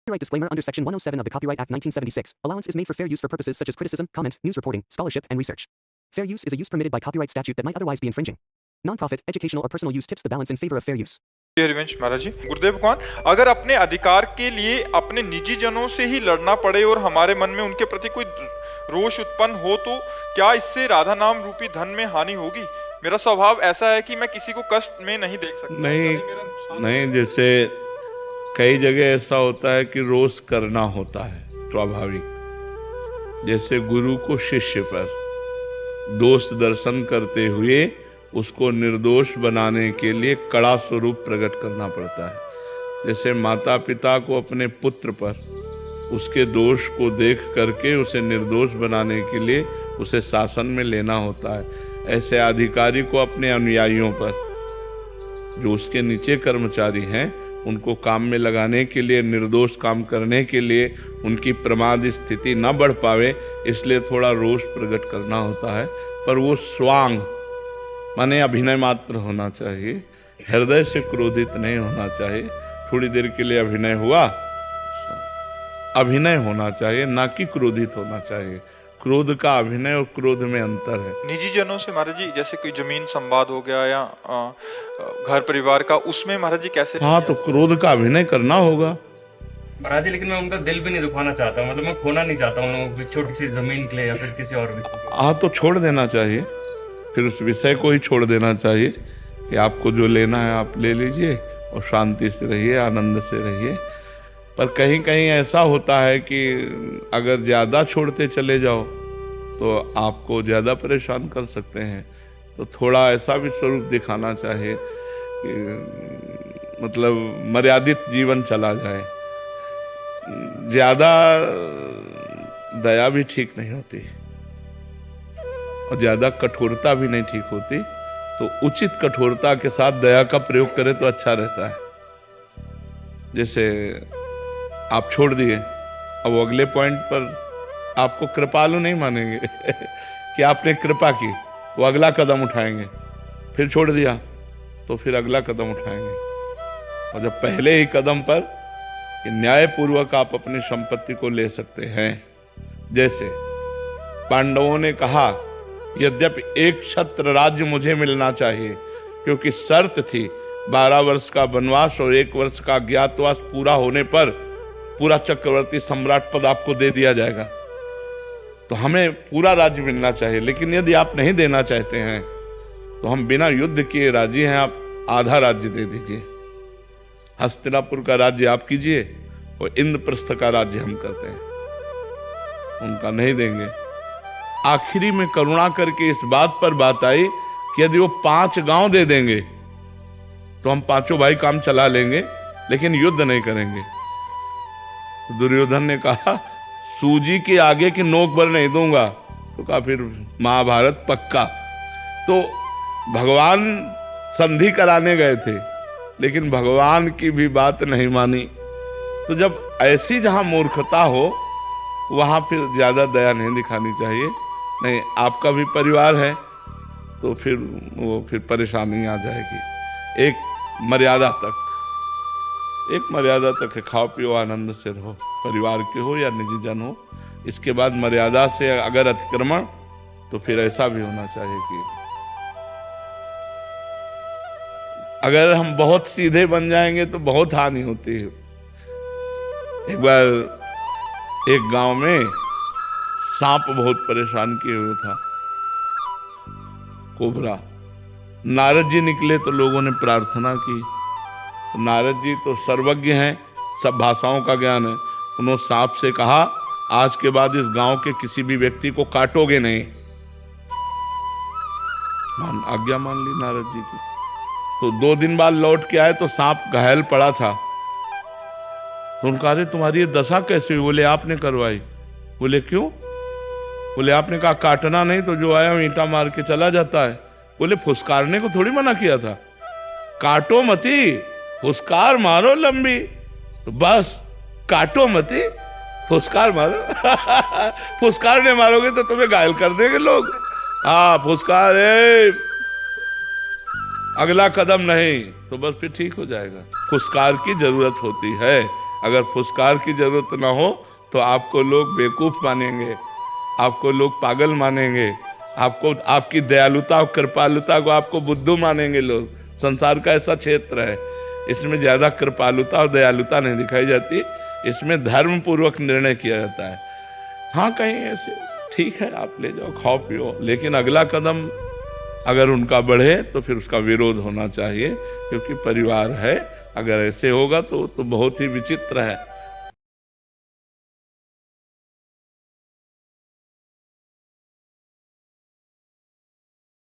Copyright disclaimer under Section 107 of the Copyright Act 1976. Allowance is made for fair use for purposes such as criticism, comment, news reporting, scholarship, and research. Fair use is a use permitted by copyright statute that might otherwise be infringing. Non-profit, educational or personal use tips the balance in favor of fair use. Harivansh महाराज जी, गुरुदेव भगवान, अगर अपने अधिकार के लिए अपने निजी जनों से ही लड़ना पड़े और हमारे मन में उनके प्रति कोई रोष उत्पन्न हो तो क्या इससे राधा नाम रूपी धन में हानि होगी? मेरा स्वभाव ऐसा है कि मैं किसी को कष्ट में नहीं देख सकता। नहीं, जैसे कई जगह ऐसा होता है कि रोष करना होता है स्वाभाविक। जैसे गुरु को शिष्य पर दोष दर्शन करते हुए उसको निर्दोष बनाने के लिए कड़ा स्वरूप प्रकट करना पड़ता है। जैसे माता पिता को अपने पुत्र पर उसके दोष को देख करके उसे निर्दोष बनाने के लिए उसे शासन में लेना होता है, ऐसे अधिकारी को अपने अनुयायियों पर, जो उसके नीचे कर्मचारी हैं, उनको काम में लगाने के लिए, निर्दोष काम करने के लिए उनकी प्रमाद स्थिति न बढ़ पावे, इसलिए थोड़ा रोष प्रकट करना होता है। पर वो स्वांग माने अभिनय मात्र होना चाहिए, हृदय से क्रोधित नहीं होना चाहिए। थोड़ी देर के लिए अभिनय हुआ, अभिनय होना चाहिए, ना कि क्रोधित होना चाहिए। क्रोध का अभिनय और क्रोध में अंतर है। निजी जनों से महाराज जी, जैसे कोई जमीन संवाद हो गया या घर परिवार का, उसमें महाराज जी कैसे? हाँ, तो क्रोध का अभिनय करना होगा महाराज जी, लेकिन मैं उनका दिल भी नहीं दुखाना चाहता, मतलब मैं खोना नहीं चाहता हूँ छोटी सी जमीन के लिए या फिर किसी और भी। हाँ, तो छोड़ देना चाहिए, फिर उस विषय को ही छोड़ देना चाहिए कि आपको जो लेना है आप ले लीजिए और शांति से रहिए, आनंद से रहिए। पर कहीं कहीं ऐसा होता है कि अगर ज़्यादा छोड़ते चले जाओ तो आपको ज़्यादा परेशान कर सकते हैं। तो थोड़ा ऐसा भी स्वरूप दिखाना चाहिए कि मतलब मर्यादित जीवन चला जाए। ज़्यादा दया भी ठीक नहीं होती और ज़्यादा कठोरता भी नहीं ठीक होती, तो उचित कठोरता के साथ दया का प्रयोग करें तो अच्छा रहता है। जैसे आप छोड़ दिए, अब अगले पॉइंट पर आपको कृपालु नहीं मानेंगे कि आपने कृपा की, वो अगला कदम उठाएंगे। फिर छोड़ दिया तो फिर अगला कदम उठाएंगे। और जब पहले ही कदम पर कि न्यायपूर्वक आप अपनी संपत्ति को ले सकते हैं, जैसे पांडवों ने कहा यद्यपि एक छत्र राज्य मुझे मिलना चाहिए, क्योंकि शर्त थी 12 वर्ष का वनवास और 1 वर्ष का अज्ञातवास पूरा होने पर पूरा चक्रवर्ती सम्राट पद आपको दे दिया जाएगा, तो हमें पूरा राज्य मिलना चाहिए। लेकिन यदि आप नहीं देना चाहते हैं तो हम बिना युद्ध किए राजी हैं, आप आधा राज्य दे दीजिए। हस्तिनापुर का राज्य आप कीजिए और इंद्रप्रस्थ का राज्य हम करते हैं। उनका नहीं देंगे। आखिरी में करुणा करके इस बात पर बात आई कि यदि वो 5 गांव दे देंगे तो हम 5 भाई काम चला लेंगे, लेकिन युद्ध नहीं करेंगे। तो दुर्योधन ने कहा सूजी के आगे की नोक भर नहीं दूंगा, तो कहा फिर महाभारत पक्का। तो भगवान संधि कराने गए थे, लेकिन भगवान की भी बात नहीं मानी। तो जब ऐसी जहां मूर्खता हो वहां फिर ज्यादा दया नहीं दिखानी चाहिए। नहीं, आपका भी परिवार है तो फिर वो फिर परेशानी आ जाएगी। एक मर्यादा तक है, खाओ पियो आनंद से रहो, परिवार के हो या निजी जन हो। इसके बाद मर्यादा से अगर अतिक्रमण, तो फिर ऐसा भी होना चाहिए कि अगर हम बहुत सीधे बन जाएंगे तो बहुत हानि होती है। एक बार एक गांव में सांप बहुत परेशान किए हुए था, कोबरा। नारद जी निकले तो लोगों ने प्रार्थना की। तो नारद जी तो सर्वज्ञ हैं, सब भाषाओं का ज्ञान है। उन्होंने सांप से कहा आज के बाद इस गांव के किसी भी व्यक्ति को काटोगे नहीं। आज्ञा मान ली नारद जी की। तो 2 दिन बाद लौट के आए तो सांप घायल पड़ा था। तो उनका अरे तुम्हारी ये दशा कैसे हुई? बोले आपने करवाई। बोले क्यों? बोले आपने कहा काटना नहीं, तो जो आया ईंटा मार के चला जाता है। बोले फुसकारने को थोड़ी मना किया था, काटो मती, फुसकार मारो लंबी। तो बस काटो मती, फुसकार मारो फुसकार नहीं मारोगे तो तुम्हें घायल कर देंगे लोग। हाँ, फुसकार है, अगला कदम नहीं, तो बस फिर ठीक हो जाएगा। फुसकार की जरूरत होती है। अगर फुसकार की जरूरत ना हो तो आपको लोग बेवकूफ मानेंगे, आपको लोग पागल मानेंगे, आपको आपकी दयालुता और कृपालुता को आपको बुद्धू मानेंगे लोग। संसार का ऐसा क्षेत्र है, इसमें ज्यादा कृपालुता और दयालुता नहीं दिखाई जाती, इसमें धर्म पूर्वक निर्णय किया जाता है। हाँ कहीं ऐसे ठीक है आप ले जाओ खाओ पियो, लेकिन अगला कदम अगर उनका बढ़े तो फिर उसका विरोध होना चाहिए, क्योंकि परिवार है। अगर ऐसे होगा तो बहुत ही विचित्र है।